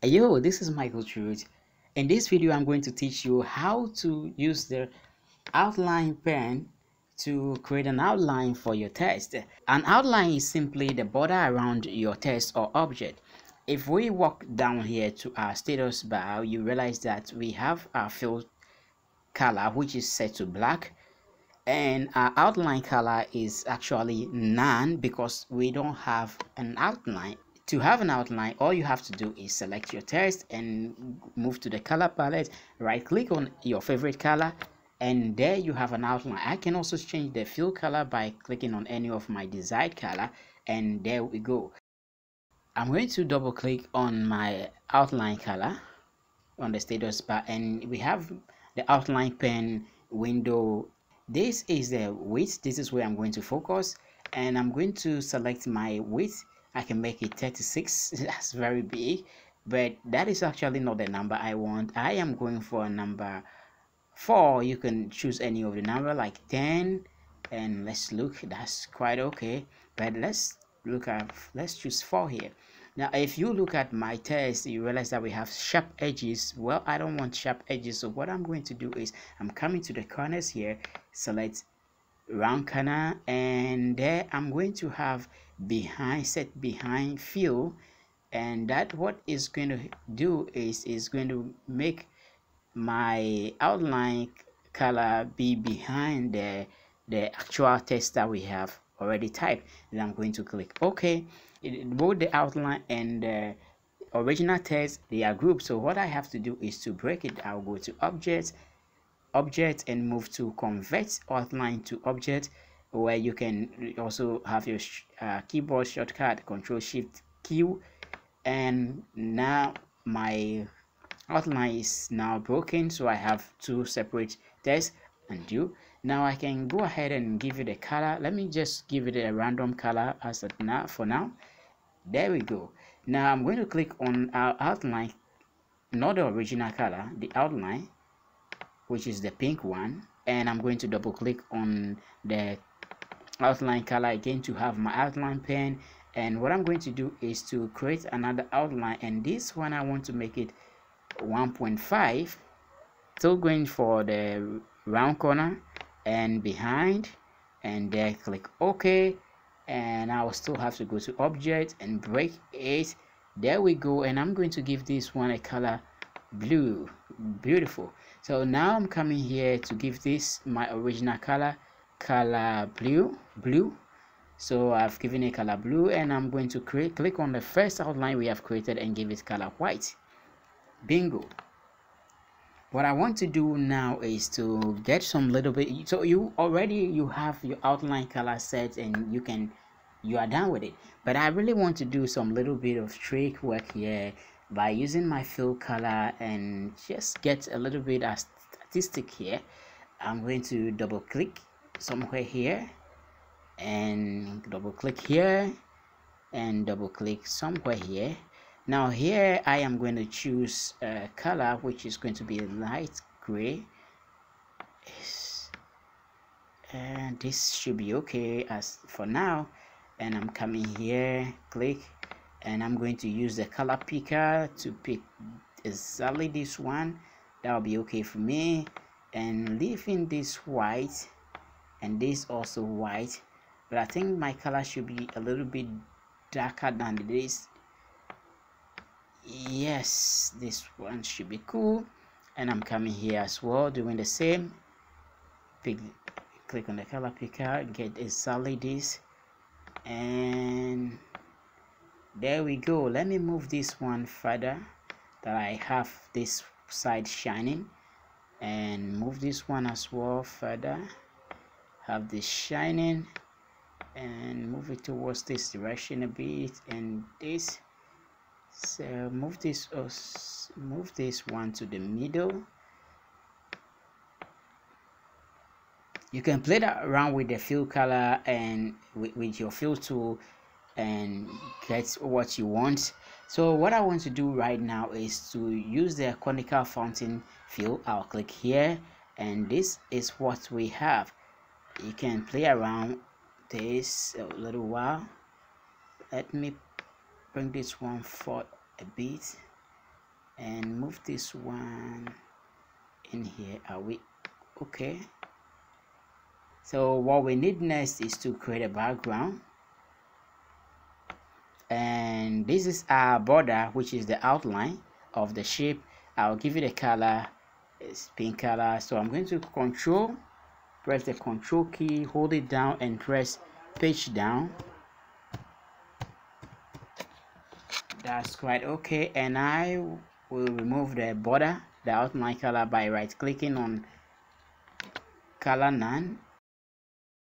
Yo, this is Michael Truth. In this video, I'm going to teach you how to use the outline pen to create an outline for your text. An outline is simply the border around your text or object. If we walk down here to our status bar, you realize that we have our fill color, which is set to black, and our outline color is actually none because we don't have an outline. To have an outline, all you have to do is select your text and move to the color palette, right click on your favorite color, and there you have an outline. I can also change the fill color by clicking on any of my desired color, and there we go. I'm going to double click on my outline color on the status bar, and we have the outline pen window. This is the width. This is where I'm going to focus, and I'm going to select my width. I can make it 36. That's very big, but that is actually not the number I want. I am going for a number 4. You can choose any of the number like 10, and let's look. That's quite okay, but let's choose 4 here. Now if you look at my text, you realize that we have sharp edges. Well, I don't want sharp edges, so what I'm going to do is I'm coming to the corners here, select round corner, and there I'm going to have set behind fill, and that what is going to do is going to make my outline color be behind the actual text that we have already typed. Then I'm going to click OK. Both the outline and the original text, they are grouped, so what I have to do is to break it. I'll go to object and move to convert outline to object, where you can also have your keyboard shortcut Control Shift Q, and now my outline is now broken, so I have 2 separate text. Undo. Now I can go ahead and give it a color. Let me just give it a random color as of now. For now, there we go. Now I'm going to click on our outline, not the original color, the outline, which is the pink one, and I'm going to double click on the outline color again to have my outline pen. And what I'm going to do is to create another outline, and this one I want to make it 1.5. Still going for the round corner and behind, and there click OK, and I will still have to go to object and break it. There we go, and I'm going to give this one a color blue. Beautiful. So now I'm coming here to give this my original color blue. So I've given it color blue, and I'm going to click on the first outline we have created and give it color white. Bingo. What I want to do now is to get some little bit, so you have your outline color set and you are done with it, but I really want to do some little bit of trick work here by using my fill color and just get a little bit of statistic here. I'm going to double click somewhere here and double click here and double click somewhere here. Now here I am going to choose a color which is going to be light gray, and this should be okay as for now. And I'm coming here, click, and I'm going to use the color picker to pick exactly this one. That will be okay for me, and leaving this white and this also white, but I think my color should be a little bit darker than this. Yes, this one should be cool, and I'm coming here as well doing the same. Click on the color picker, get exactly this, and there we go. Let me move this one further, that I have this side shining, and move this one as well further, have this shining, and move it towards this direction a bit, and this. So move this one to the middle. You can play that around with the fill color and with your fill tool and get what you want. So what I want to do right now is to use the conical fountain fill. I'll click here, and this is what we have. You can play around this a little while. Let me bring this one forward a bit. and move this one in here. Are we okay? So what we need next is to create a background, and this is our border, which is the outline of the shape. I'll give it a color, it's pink color. So I'm going to press the control key, hold it down and press page down. That's quite okay, and I will remove the border, the outline color, by right clicking on color none